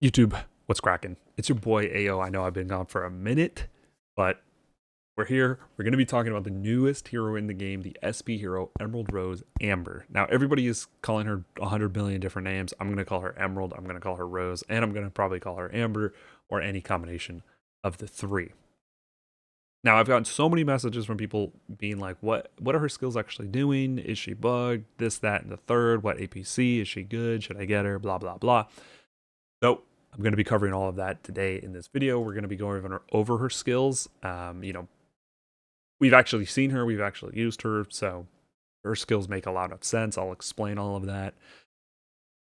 YouTube, what's cracking? It's your boy Ao. I know I've been gone for a minute, but we're here. We're going to be talking about the newest hero in the game, the SP hero, Emerald Rose Amber. Now, everybody is calling her 100 billion different names. I'm going to call her Emerald, I'm going to call her Rose, and I'm going to probably call her Amber or any combination of the three. Now, I've gotten so many messages from people being like, what are her skills actually doing? Is she bugged? This, that, and the third. What APC? Is she good? Should I get her? Blah, blah, blah. So I'm going to be covering all of that today in this video. We're going to be going over her skills. We've actually seen her, we've actually used her, so her skills make a lot of sense. I'll explain all of that.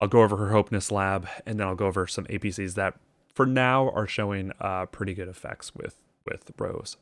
I'll go over her Hopeness lab, and then I'll go over some APCs that, for now, are showing pretty good effects with Rose.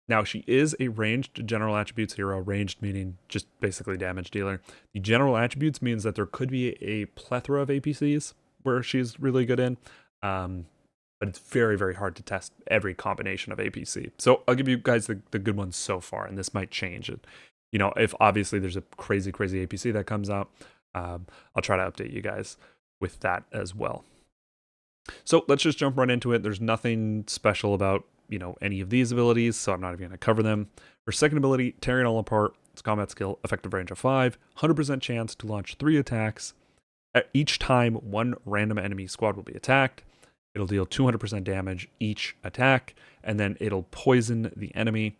Now, she is a ranged general attributes hero, ranged meaning just basically damage dealer. The general attributes means that there could be a plethora of APCs where she's really good in, but it's very, very hard to test every combination of APC. So I'll give you guys the good ones so far, and this might change it. You know, if obviously there's a crazy, crazy APC that comes out, I'll try to update you guys with that as well. So let's just jump right into it. There's nothing special about any of these abilities, so I'm not even going to cover them. Her second ability, Tearing All Apart, it's combat skill, effective range of 5, 100% chance to launch 3 attacks. At each time one random enemy squad will be attacked, it'll deal 200% damage each attack, and then it'll poison the enemy.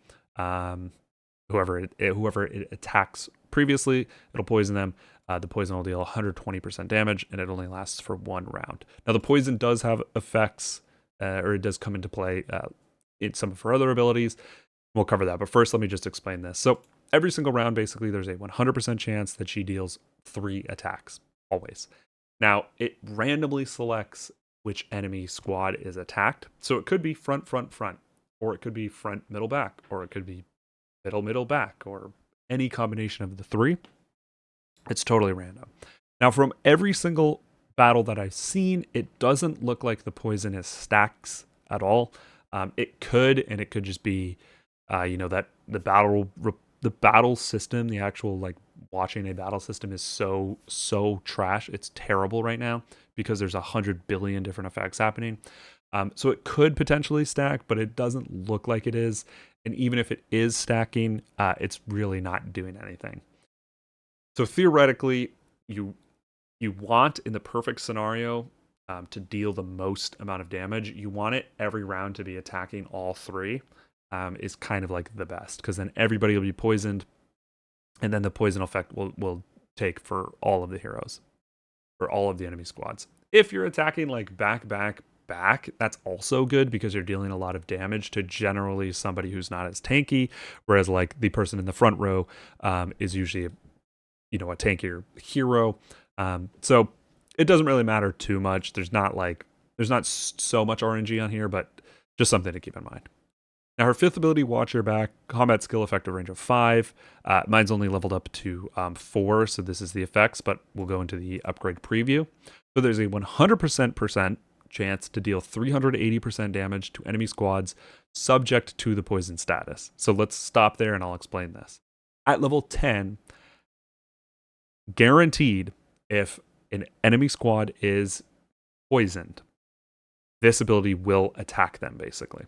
Whoever it attacks previously, it'll poison them. The poison will deal 120% damage, and it only lasts for 1 round. Now, the poison does have effects, or it does come into play in some of her other abilities. We'll cover that, but first let me just explain this. So every single round, basically, there's a 100% chance that she deals 3 attacks, always. Now, it randomly selects which enemy squad is attacked. So it could be front, front, front, or it could be front, middle, back, or it could be middle, middle, back, or any combination of the 3. It's totally random. Now, from every single battle that I've seen, it doesn't look like the poison is stacks at all. It could, and it could just be, that the battle system, the actual watching a battle system is so trash. It's terrible right now because there's 100 billion different effects happening. So it could potentially stack, but it doesn't look like it is. And even if it is stacking, it's really not doing anything. So theoretically, you want, in the perfect scenario, to deal the most amount of damage. You want it every round to be attacking all 3. Is kind of like the best, because then everybody will be poisoned, and then the poison effect will take for all of the heroes, for all of the enemy squads. If you're attacking back, that's also good because you're dealing a lot of damage to generally somebody who's not as tanky, whereas the person in the front row is usually a tankier hero. So it doesn't really matter too much. There's not so much RNG on here, but just something to keep in mind. Now, her 5th ability, Watch Your Back, combat skill, effective range of 5. Mine's only leveled up to 4, so this is the effects, but we'll go into the upgrade preview. So there's a 100% chance to deal 380% damage to enemy squads subject to the poison status. So let's stop there and I'll explain this. At level 10, guaranteed, if an enemy squad is poisoned, this ability will attack them, basically.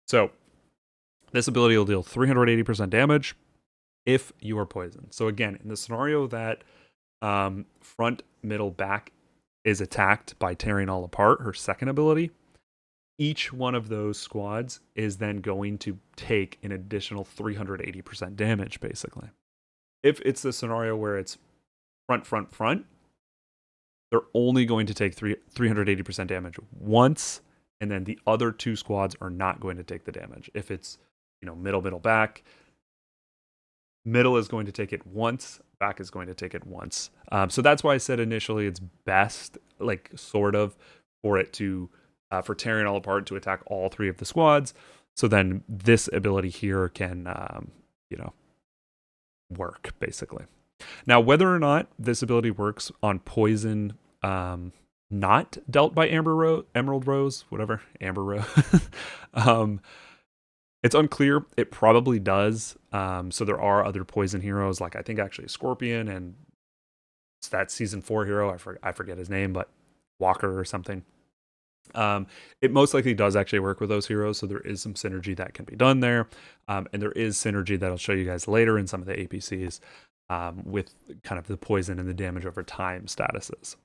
So this ability will deal 380% damage if you are poisoned. So again, in the scenario that front, middle, back is attacked by Tearing All Apart, her second ability, each one of those squads is then going to take an additional 380% damage, basically. If it's the scenario where it's front, front, front, they're only going to take 380% damage once, and then the other 2 squads are not going to take the damage. If it's middle, middle, back, middle is going to take it once, back is going to take it once. So that's why I said initially it's best, sort of, for it to, for Tearing All Apart to attack all 3 of the squads. So then this ability here can, work, basically. Now, whether or not this ability works on poison not dealt by Emerald Rose, whatever, Amber Rose, it's unclear. It probably does. So there are other poison heroes, I think actually Scorpion, and it's that season 4 hero. I forget his name, but Walker or something. It most likely does actually work with those heroes, so there is some synergy that can be done there. And there is synergy that I'll show you guys later in some of the APCs with kind of the poison and the damage over time statuses.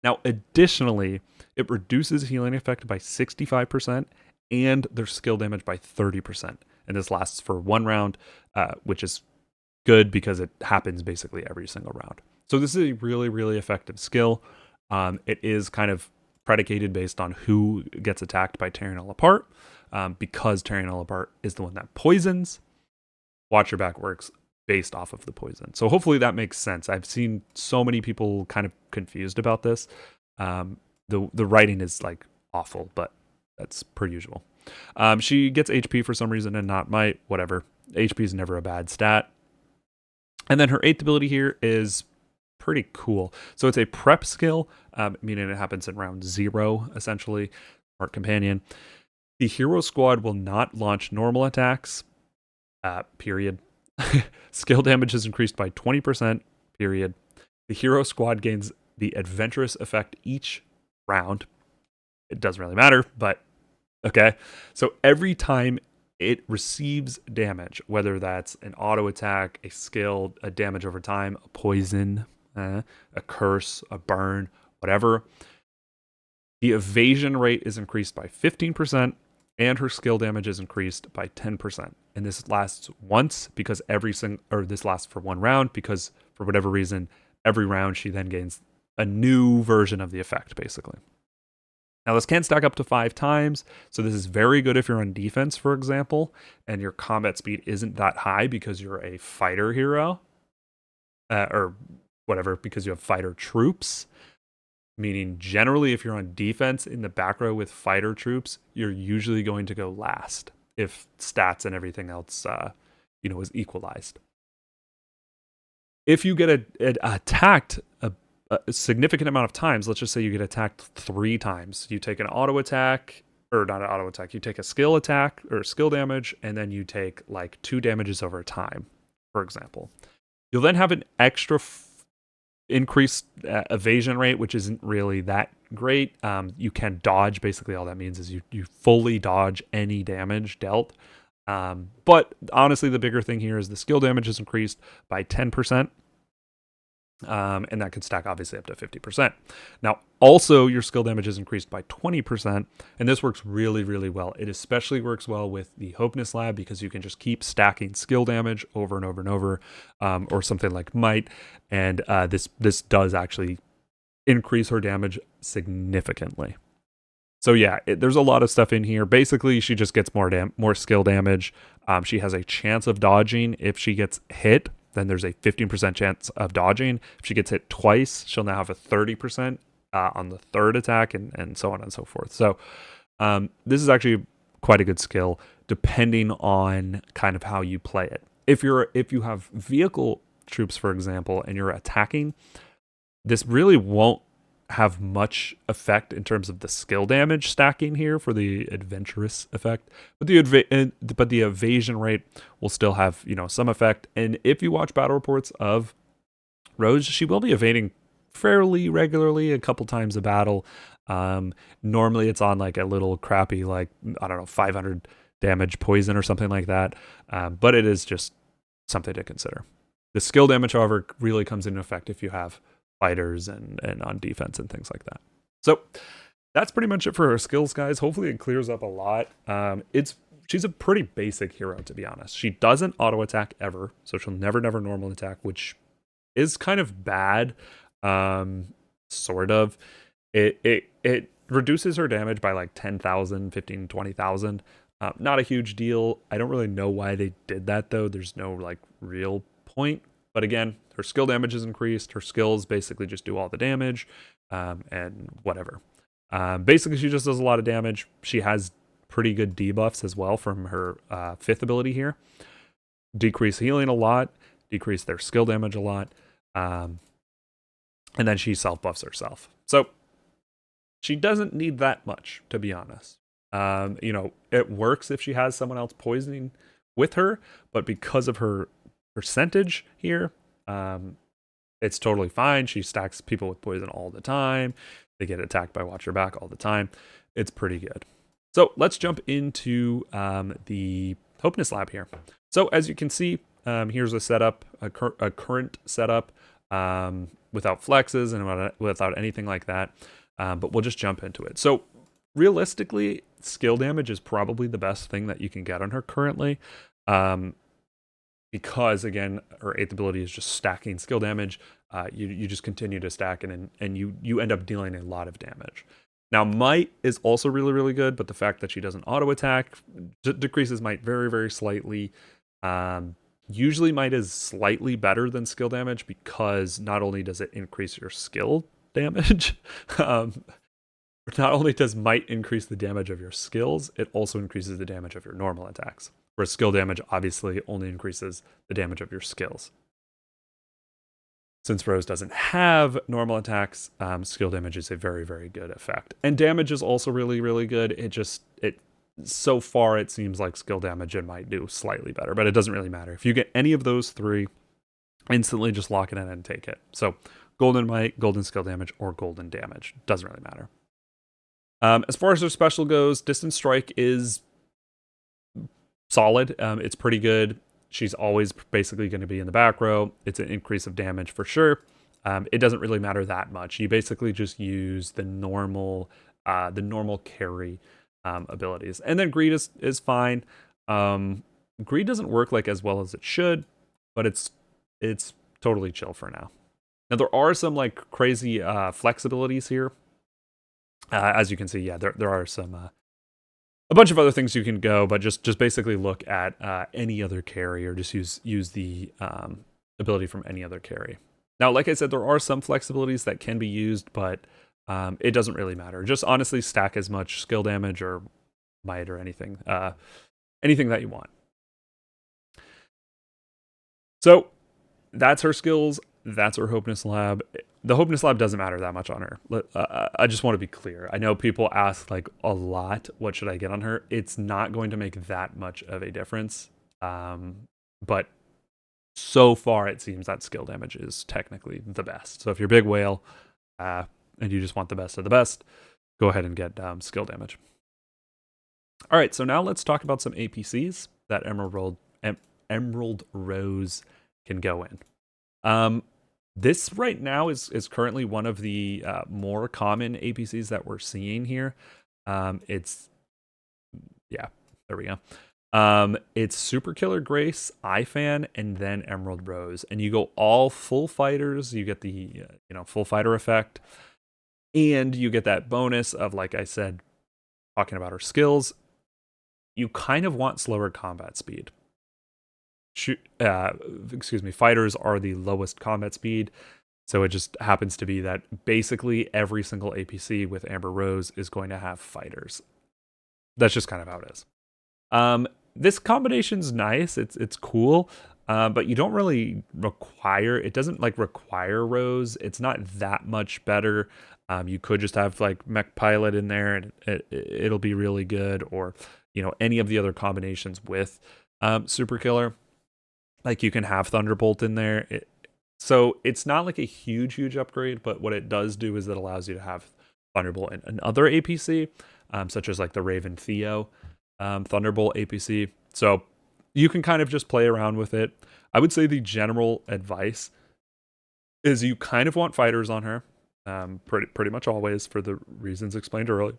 Now, additionally, it reduces healing effect by 65% and their skill damage by 30%. And this lasts for 1 round, which is good because it happens basically every single round. So this is a really, really effective skill. It is kind of predicated based on who gets attacked by tearing all apart, because tearing all apart is the one that poisons. Watch your back works based off of the poison. So hopefully that makes sense. I've seen so many people kind of confused about this. The writing is like awful, but that's per usual. She gets HP for some reason and not might, whatever. HP is never a bad stat. And then her 8th ability here is pretty cool. So it's a prep skill, meaning it happens in round 0, essentially, Art Companion. The hero squad will not launch normal attacks, period. Skill damage is increased by 20%, period. The hero squad gains the adventurous effect each round. It doesn't really matter, but okay. So every time it receives damage, whether that's an auto attack, a skill, a damage over time, a poison, a curse, a burn, whatever, the evasion rate is increased by 15%, and her skill damage is increased by 10%. And this lasts once because this lasts for 1 round because for whatever reason, every round she then gains a new version of the effect, basically. Now, this can stack up to 5 times, so this is very good if you're on defense, for example, and your combat speed isn't that high because you're a fighter hero, or whatever, because you have fighter troops. Meaning, generally, if you're on defense in the back row with fighter troops, you're usually going to go last if stats and everything else, is equalized. If you get attacked a significant amount of times, let's just say you get attacked 3 times, you take an auto attack, or not an auto attack, you take a skill attack or skill damage, and then you take like 2 damages over time, for example. You'll then have an extra increased evasion rate, which isn't really that great. You can dodge. Basically, all that means is you fully dodge any damage dealt. But honestly, the bigger thing here is the skill damage is increased by 10%. And that could stack obviously up to 50%. Now, also your skill damage is increased by 20%, and this works really, really well. It especially works well with the Hopeness lab because you can just keep stacking skill damage over and over and over, or something like might, and this does actually increase her damage significantly. So yeah, there's a lot of stuff in here. Basically, she just gets more skill damage. She has a chance of dodging if she gets hit. Then there's a 15% chance of dodging. If she gets hit twice, she'll now have a 30% on the 3rd attack, and so on and so forth. So this is actually quite a good skill, depending on kind of how you play it. If you have vehicle troops, for example, and you're attacking, this really won't have much effect in terms of the skill damage stacking here for the adventurous effect, but the evasion rate will still have some effect. And if you watch battle reports of Rose, she will be evading fairly regularly, a couple times a battle. Normally it's on like a little crappy, like, I don't know, 500 damage poison or something like that, but it is just something to consider. The skill damage, however, really comes into effect if you have fighters and on defense and things like that. So that's pretty much it for her skills, guys. Hopefully it clears up a lot. She's a pretty basic hero, to be honest. She doesn't auto attack ever, so she'll never normal attack, which is kind of bad. Sort of. It reduces her damage by like 10,000, 15, 20,000. Not a huge deal. I don't really know why they did that though. There's no like real point. But again, her skill damage is increased. Her skills basically just do all the damage, and whatever. Basically, she just does a lot of damage. She has pretty good debuffs as well from her 5th ability here. Decrease healing a lot, decrease their skill damage a lot, and then she self-buffs herself. So she doesn't need that much, to be honest. It works if she has someone else poisoning with her, but because of her percentage here, it's totally fine. She stacks people with poison all the time. They get attacked by Watch Your Back all the time. it's pretty good. So let's jump into the Hopeness lab here. So as you can see, here's a setup, a current setup without flexes and without anything like that. But we'll just jump into it. So realistically, skill damage is probably the best thing that you can get on her currently. Because again, her 8th ability is just stacking skill damage. You just continue to stack it, and you end up dealing a lot of damage. Now, Might is also really, really good, but the fact that she doesn't auto-attack decreases Might very, very slightly. Usually Might is slightly better than skill damage because not only does it increase your skill damage, not only does Might increase the damage of your skills, it also increases the damage of your normal attacks. Whereas skill damage obviously only increases the damage of your skills. Since Rose doesn't have normal attacks, skill damage is a very, very good effect. And damage is also really, really good. So far it seems like skill damage and Might do slightly better, but it doesn't really matter. If you get any of those three, instantly just lock it in and take it. So golden Might, golden skill damage, or golden damage. Doesn't really matter. As far as her special goes, Distance Strike is solid. It's pretty good. She's always basically going to be in the back row. It's an increase of damage for sure. It doesn't really matter that much. You basically just use the normal carry abilities. And then Greed is fine. Greed doesn't work like as well as it should, but it's totally chill for now. Now there are some like crazy flexibilities here. As you can see, yeah, there are some a bunch of other things you can go, but just basically look at any other carry, or just use the ability from any other carry. Now, like I said, there are some flexibilities that can be used, but it doesn't really matter. Just honestly stack as much skill damage or Might or anything that you want. So that's her skills. That's her Hopeness lab. The Hopeness lab doesn't matter that much on her. I just want to be clear. I know people ask like a lot, what should I get on her? It's not going to make that much of a difference. But so far it seems that skill damage is technically the best. So if you're big whale and you just want the best of the best, go ahead and get skill damage. All right, so now let's talk about some APCs that Emerald Rose can go in. This right now is currently one of the more common APCs that we're seeing here. There we go. It's Super Killer Grace, iFan, and then Emerald Rose. And you go all full fighters, you get the full fighter effect. And you get that bonus of, like I said, talking about her skills, you kind of want slower combat speed. Fighters are the lowest combat speed, so it just happens to be that basically every single APC with Amber Rose is going to have fighters. That's just kind of how it is. This combination's nice, it's cool, but you don't really require, it doesn't like require Rose. It's not that much better. You could just have like Mech Pilot in there and it'll be really good, or any of the other combinations with Super Killer. Like you can have Thunderbolt in there. So it's not like a huge upgrade, but what it does do is it allows you to have Thunderbolt in another APC, such as like the Raven Theo Thunderbolt APC. So you can kind of just play around with it. I would say the general advice is you kind of want fighters on her, pretty much always, for the reasons explained earlier.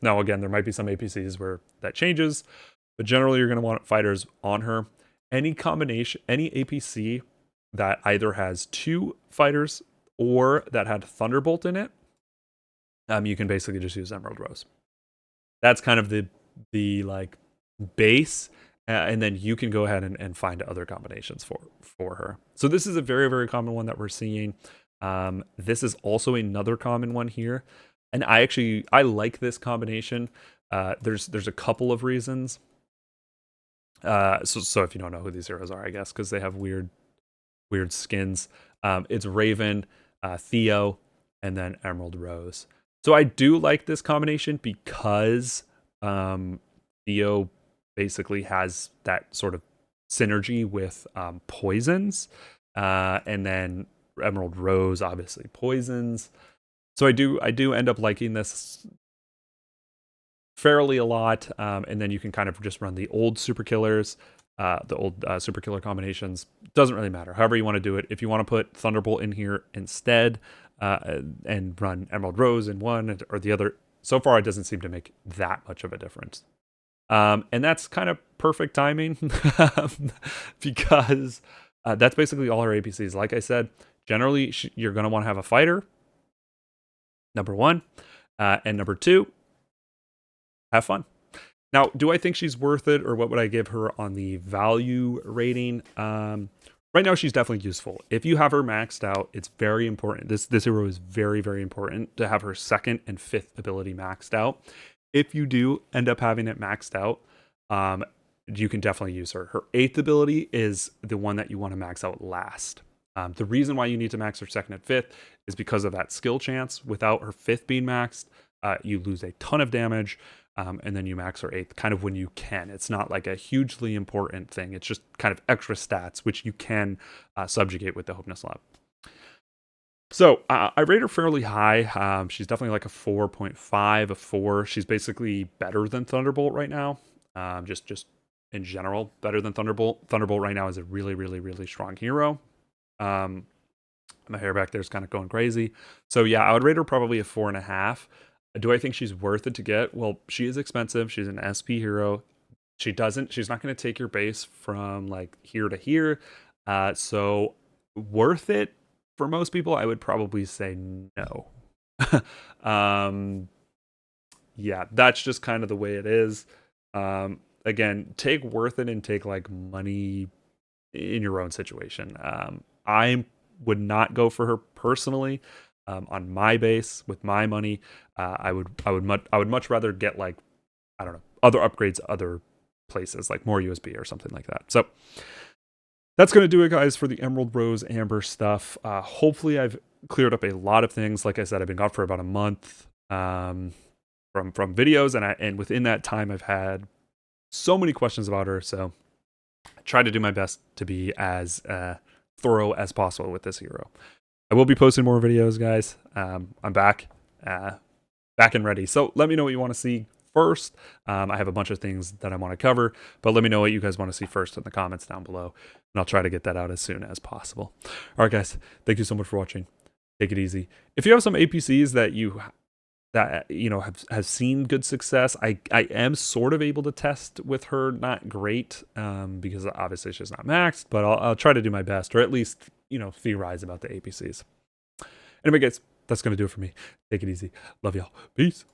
Now again, there might be some APCs where that changes, but generally you're going to want fighters on her. Any APC that either has 2 fighters or that had Thunderbolt in it, you can basically just use Emerald Rose. That's kind of the like base, and then you can go ahead and find other combinations for her. So this is a very, very common one that we're seeing. This is also another common one here, and I like this combination. There's a couple of reasons. So if you don't know who these heroes are, I guess, because they have weird skins. It's Raven, Theo, and then Emerald Rose. So I do like this combination because Theo basically has that sort of synergy with poisons, and then Emerald Rose obviously poisons. So I do end up liking this fairly a lot, and then you can kind of just run the old super killers, the old super killer combinations. Doesn't really matter. However you want to do it. If you want to put Thunderbolt in here instead, and run Emerald Rose in one or the other, so far it doesn't seem to make that much of a difference. And that's kind of perfect timing because that's basically all her APCs. Like I said, generally you're going to want to have a fighter, number one, and number two, have fun. Now, do I think she's worth it, or what would I give her on the value rating? Right now, she's definitely useful. If you have her maxed out, it's very important. This hero is very, very important to have her second and fifth ability maxed out. If you do end up having it maxed out, you can definitely use her. Her eighth ability is the one that you want to max out last. The reason why you need to max her second and fifth is because of that skill chance. Without her fifth being maxed, you lose a ton of damage. And then you max her eighth kind of when you can. It's not like a hugely important thing. It's just kind of extra stats, which you can subjugate with the Hopeness Lab. So I rate her fairly high. She's definitely like a 4.5, a 4. She's basically better than Thunderbolt right now. Just in general, better than Thunderbolt. Thunderbolt right now is a really, really, really strong hero. My hair back there is kind of going crazy. So yeah, I would rate her probably a 4.5. Do I think she's worth it to get? Well, she is expensive. She's an SP hero. She's not going to take your base from like here to here. So worth it for most people, I would probably say no. Yeah, that's just kind of the way it is. Again, take worth it and take like money in your own situation. I would not go for her personally. On my base with my money, I would much rather get like, I don't know, other upgrades other places, like more USB or something like that. So that's going to do it, guys, for the Emerald Rose Amber stuff. Hopefully I've cleared up a lot of things. Like I said, I've been gone for about a month from videos, and within that time I've had so many questions about her. So I try to do my best to be as thorough as possible with this hero. I will be posting more videos, guys. I'm back and ready. So let me know what you want to see first. I have a bunch of things that I want to cover, but let me know what you guys want to see first in the comments down below, and I'll try to get that out as soon as possible. All right, guys. Thank you so much for watching. Take it easy. If you have some APCs that you know have seen good success, I am sort of able to test with her. Not great, because obviously she's not maxed, but I'll try to do my best, or at least theorize about the APCs. Anyway, guys, that's gonna do it for me. Take it easy. Love y'all. Peace.